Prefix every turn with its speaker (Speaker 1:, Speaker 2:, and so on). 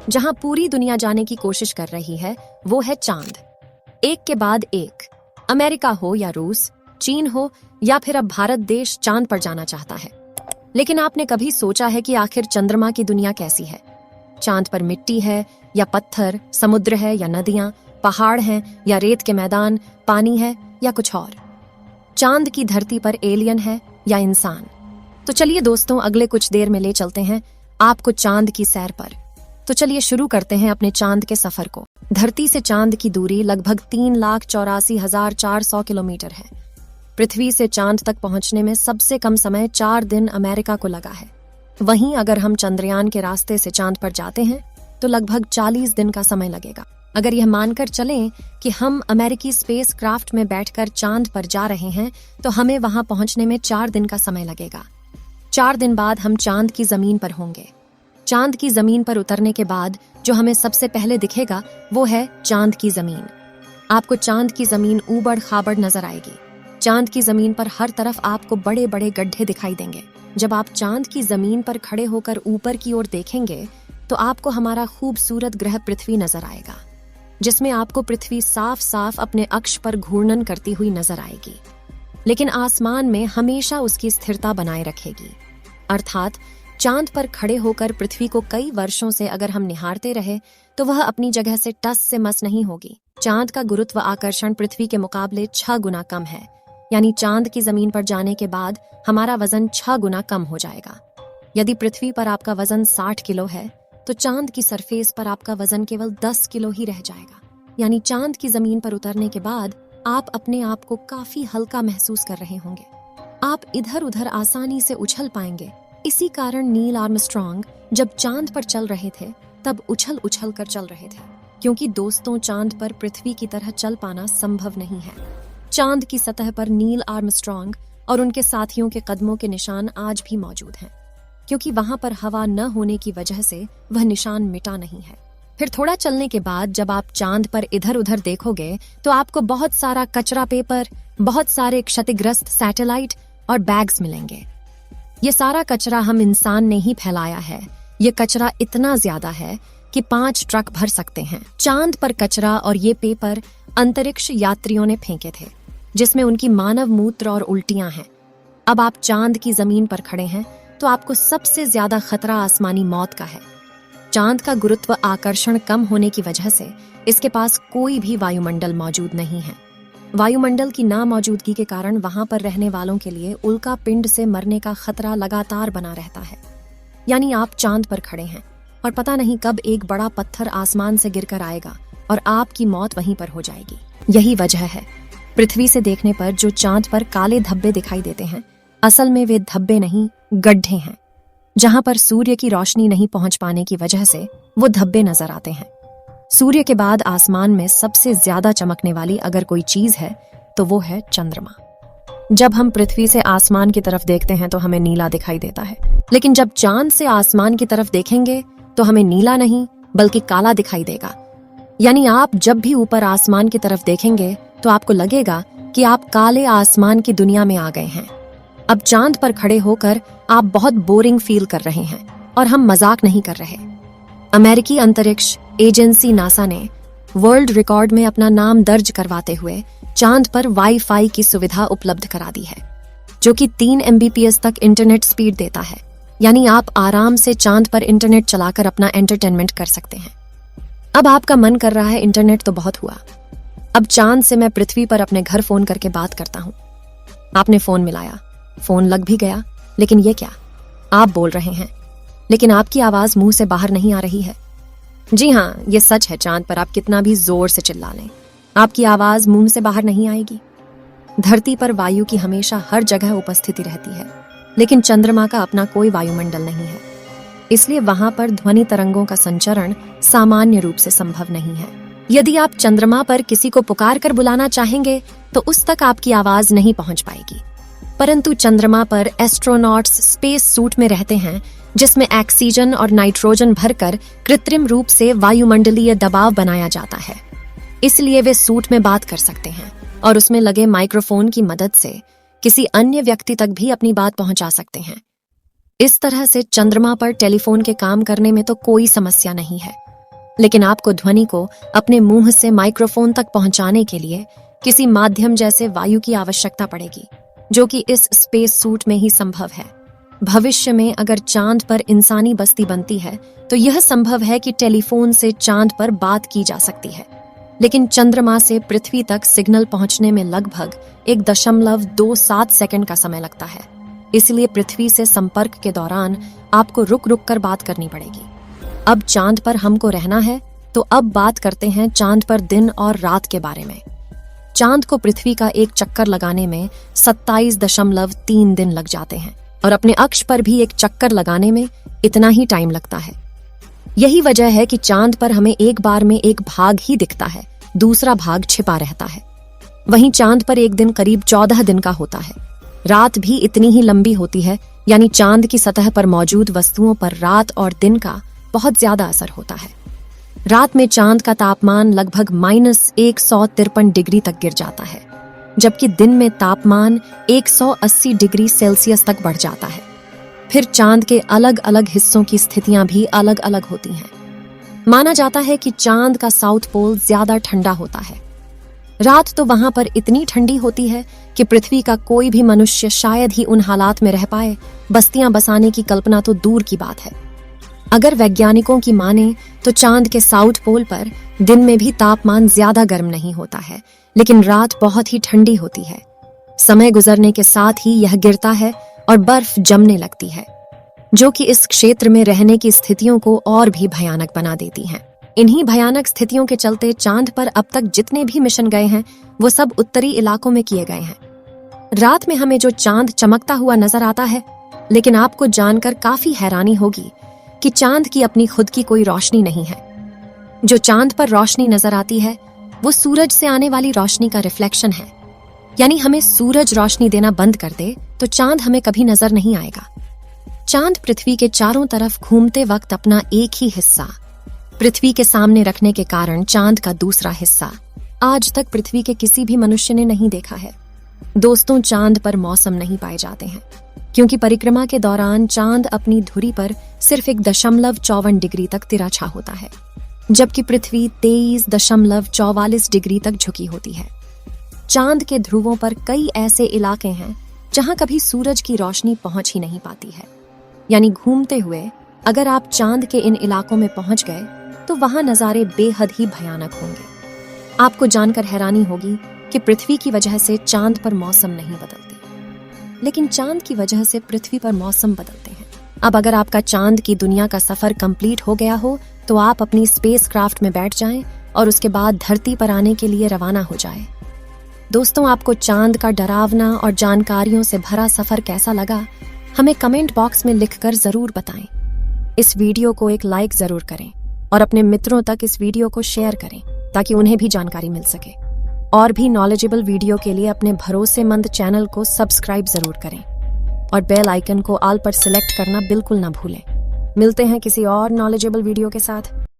Speaker 1: जहां पूरी दुनिया जाने की कोशिश कर रही है वो है चांद। एक के बाद एक, अमेरिका हो या रूस, चीन हो या फिर अब भारत देश चांद पर जाना चाहता है। लेकिन आपने कभी सोचा है कि आखिर चंद्रमा की दुनिया कैसी है? चांद पर मिट्टी है या पत्थर, समुद्र है या नदियां, पहाड़ हैं या रेत के मैदान, पानी है या कुछ और? चांद की धरती पर एलियन है या इंसान? तो चलिए दोस्तों, अगले कुछ देर में ले चलते हैं आपको चांद की सैर पर। तो चलिए शुरू करते हैं अपने चांद के सफर को। धरती से चांद की दूरी लगभग 3,84,400 किलोमीटर है। पृथ्वी से चांद तक पहुंचने में सबसे कम समय 4 दिन अमेरिका को लगा है। वहीं अगर हम चंद्रयान के रास्ते से चांद पर जाते हैं तो लगभग 40 दिन का समय लगेगा। अगर यह मानकर चलें कि हम अमेरिकी स्पेस क्राफ्ट में बैठकर चांद पर जा रहे हैं तो हमें वहां पहुंचने में 4 दिन का समय लगेगा। 4 दिन बाद हम चांद की जमीन पर होंगे। चांद की जमीन पर उतरने के बाद जो हमें सबसे पहले दिखेगा वो है चांद की जमीन। आपको चांद की जमीन ऊबड़ खाबड़ नजर आएगी। चांद की जमीन पर हर तरफ आपको बड़े बड़े गड्ढे दिखाई देंगे। जब आप चांद की जमीन पर खड़े होकर ऊपर की ओर देखेंगे तो आपको हमारा खूबसूरत ग्रह पृथ्वी नजर आएगा, जिसमें आपको पृथ्वी साफ साफ अपने अक्ष पर घूर्णन करती हुई नजर आएगी, लेकिन आसमान में हमेशा उसकी स्थिरता बनाए रखेगी। अर्थात चांद पर खड़े होकर पृथ्वी को कई वर्षों से अगर हम निहारते रहे तो वह अपनी जगह से टस से मस नहीं होगी। चांद का गुरुत्व आकर्षण पृथ्वी के मुकाबले 6 गुना कम है, यानी चांद की जमीन पर जाने के बाद हमारा वजन 6 गुना कम हो जाएगा। यदि पृथ्वी पर आपका वजन 60 किलो है तो चांद की सरफेस पर आपका वजन केवल 10 किलो ही रह जाएगा। यानी चांद की जमीन पर उतरने के बाद आप अपने आप को काफी हल्का महसूस कर रहे होंगे। आप इधर उधर आसानी से उछल पाएंगे। इसी कारण नील आर्मस्ट्रॉन्ग जब चांद पर चल रहे थे तब उछल उछल कर चल रहे थे, क्योंकि दोस्तों चांद पर पृथ्वी की तरह चल पाना संभव नहीं है। चांद की सतह पर नील आर्मस्ट्रॉन्ग और उनके साथियों के कदमों के निशान आज भी मौजूद हैं, क्योंकि वहां पर हवा न होने की वजह से वह निशान मिटा नहीं है। फिर थोड़ा चलने के बाद जब आप चांद पर इधर उधर देखोगे तो आपको बहुत सारा कचरा पेपर, बहुत सारे क्षतिग्रस्त सैटेलाइट और बैग्स मिलेंगे। ये सारा कचरा हम इंसान ने ही फैलाया है। ये कचरा इतना ज्यादा है कि 5 ट्रक भर सकते हैं। चांद पर कचरा और ये पेपर अंतरिक्ष यात्रियों ने फेंके थे, जिसमें उनकी मानव मूत्र और उल्टियां हैं। अब आप चांद की जमीन पर खड़े हैं तो आपको सबसे ज्यादा खतरा आसमानी मौत का है। चांद का गुरुत्व आकर्षण कम होने की वजह से इसके पास कोई भी वायुमंडल मौजूद नहीं है। वायुमंडल की नामौजूदगी के कारण वहां पर रहने वालों के लिए उल्का पिंड से मरने का खतरा लगातार बना रहता है। यानी आप चांद पर खड़े हैं और पता नहीं कब एक बड़ा पत्थर आसमान से गिरकर आएगा और आपकी मौत वहीं पर हो जाएगी। यही वजह है पृथ्वी से देखने पर जो चांद पर काले धब्बे दिखाई देते हैं, असल में वे धब्बे नहीं, गड्ढे हैं। जहां पर सूर्य की रोशनी नहीं पहुंच पाने की वजह से वो धब्बे नजर आते हैं। सूर्य के बाद आसमान में सबसे ज्यादा चमकने वाली अगर कोई चीज है तो वो है चंद्रमा। जब हम पृथ्वी से आसमान की तरफ देखते हैं तो हमें नीला दिखाई देता है, लेकिन जब चांद से आसमान की तरफ देखेंगे तो हमें नीला नहीं बल्कि काला दिखाई देगा। यानी आप जब भी ऊपर आसमान की तरफ देखेंगे तो आपको लगेगा कि आप काले आसमान की दुनिया में आ गए हैं। अब चांद पर खड़े होकर आप बहुत बोरिंग फील कर रहे हैं और हम मजाक नहीं कर रहे। अमेरिकी अंतरिक्ष एजेंसी नासा ने वर्ल्ड रिकॉर्ड में अपना नाम दर्ज करवाते हुए चांद पर वाईफाई की सुविधा उपलब्ध करा दी है, जो कि 3 MBPS तक इंटरनेट स्पीड देता है। यानी आप आराम से चांद पर इंटरनेट चलाकर अपना एंटरटेनमेंट कर सकते हैं। अब आपका मन कर रहा है इंटरनेट तो बहुत हुआ, अब चांद से मैं पृथ्वी पर अपने घर फोन करके बात करता हूँ। आपने फोन मिलाया, फोन लग भी गया, लेकिन ये क्या, आप बोल रहे हैं लेकिन आपकी आवाज मुंह से बाहर नहीं आ रही है। जी हाँ, ये सच है, चांद पर आप कितना भी जोर से चिल्ला लें, आपकी आवाज मुंह से बाहर नहीं आएगी। धरती पर वायु की हमेशा हर जगह उपस्थिति रहती है, लेकिन चंद्रमा का अपना कोई वायुमंडल नहीं है, इसलिए वहां पर ध्वनि तरंगों का संचरण सामान्य रूप से संभव नहीं है। यदि आप चंद्रमा पर किसी को पुकार कर बुलाना चाहेंगे तो उस तक आपकी आवाज नहीं पहुंच पाएगी। परंतु चंद्रमा पर एस्ट्रोनॉट्स स्पेस सूट में रहते हैं, जिसमें ऑक्सीजन और नाइट्रोजन भरकर कृत्रिम रूप से वायुमंडलीय दबाव बनाया जाता है। इसलिए वे सूट में बात कर सकते हैं और उसमें लगे माइक्रोफोन की मदद से किसी अन्य व्यक्ति तक भी अपनी बात पहुंचा सकते हैं। इस तरह से चंद्रमा पर टेलीफोन के काम करने में तो कोई समस्या नहीं है। लेकिन आपको ध्वनि को अपने मुंह से माइक्रोफोन तक पहुंचाने के लिए किसी माध्यम जैसे वायु की आवश्यकता पड़ेगी, जो कि इस स्पेस सूट में ही संभव है। भविष्य में अगर चांद पर इंसानी बस्ती बनती है तो यह संभव है कि टेलीफोन से चांद पर बात की जा सकती है, लेकिन चंद्रमा से पृथ्वी तक सिग्नल पहुंचने में लगभग 1.27 सेकंड का समय लगता है। इसलिए पृथ्वी से संपर्क के दौरान आपको रुक रुक कर बात करनी पड़ेगी। अब चांद पर हमको रहना है, तो अब बात करते हैं चांद पर दिन और रात के बारे में। चांद को पृथ्वी का एक चक्कर लगाने में 27.3 दिन लग जाते हैं और अपने अक्ष पर भी एक चक्कर लगाने में इतना ही टाइम लगता है। यही वजह है कि चांद पर हमें एक बार में एक भाग ही दिखता है, दूसरा भाग छिपा रहता है। वहीं चांद पर एक दिन करीब 14 दिन का होता है। रात भी इतनी ही लंबी होती है, यानी चांद की सतह पर मौजूद वस्तुओं पर रात और दिन का बहुत ज्यादा असर होता है। रात में चांद का तापमान लगभग -153 डिग्री तक गिर जाता है, जबकि दिन में तापमान 180 डिग्री सेल्सियस तक बढ़ जाता है। फिर चांद के अलग अलग हिस्सों की स्थितियां भी अलग अलग होती हैं। माना जाता है कि चांद का साउथ पोल ज्यादा ठंडा होता है। रात तो वहां पर इतनी ठंडी होती है कि पृथ्वी का कोई भी मनुष्य शायद ही उन हालात में रह पाए। बस्तियां बसाने की कल्पना तो दूर की बात है। अगर वैज्ञानिकों की माने तो चांद के साउथ पोल पर दिन में भी तापमान ज्यादा गर्म नहीं होता है, लेकिन रात बहुत ही ठंडी होती है। समय गुजरने के साथ ही यह गिरता है और बर्फ जमने लगती है, जो कि इस क्षेत्र में रहने की स्थितियों को और भी भयानक बना देती हैं। इन्हीं भयानक स्थितियों के चलते चांद पर अब तक जितने भी मिशन गए हैं वो सब उत्तरी इलाकों में किए गए हैं। रात में हमें जो चांद चमकता हुआ नजर आता है, लेकिन आपको जानकर काफी हैरानी होगी कि चांद की अपनी खुद की कोई रोशनी नहीं है। जो चांद पर रोशनी नजर आती है वो सूरज से आने वाली रोशनी का रिफ्लेक्शन है। यानी हमें सूरज रोशनी देना बंद कर दे तो चांद हमें कभी नजर नहीं आएगा। चांद पृथ्वी के चारों तरफ घूमते वक्त अपना एक ही हिस्सा पृथ्वी के सामने रखने के कारण चांद का दूसरा हिस्सा आज तक पृथ्वी के किसी भी मनुष्य ने नहीं देखा है। दोस्तों, चांद पर मौसम नहीं पाए जाते हैं, क्योंकि परिक्रमा के दौरान चांद अपनी धुरी पर सिर्फ 1.54 डिग्री तक तिरछा होता है, जबकि पृथ्वी 23.44 डिग्री तक झुकी होती है। चांद के ध्रुवों पर कई ऐसे इलाके हैं जहां कभी सूरज की रोशनी पहुंच ही नहीं पाती है। यानी घूमते हुए अगर आप चांद के इन इलाकों में पहुंच गए तो वहां नजारे बेहद ही भयानक होंगे। आपको जानकर हैरानी होगी कि पृथ्वी की वजह से चांद पर मौसम नहीं बदलते, लेकिन चांद की वजह से पृथ्वी पर मौसम बदलते हैं। अब अगर आपका चांद की दुनिया का सफर कंप्लीट हो गया हो तो आप अपनी स्पेस क्राफ्ट में बैठ जाएं और उसके बाद धरती पर आने के लिए रवाना हो जाएं। दोस्तों, आपको चांद का डरावना और जानकारियों से भरा सफर कैसा लगा, हमें कमेंट बॉक्स में लिखकर जरूर बताएं। इस वीडियो को एक लाइक जरूर करें और अपने मित्रों तक इस वीडियो को शेयर करें ताकि उन्हें भी जानकारी मिल सके। और भी नॉलेजेबल वीडियो के लिए अपने भरोसेमंद चैनल को सब्सक्राइब जरूर करें और बेल आइकन को ऑल पर सिलेक्ट करना बिल्कुल ना भूलें। मिलते हैं किसी और नॉलेजेबल वीडियो के साथ।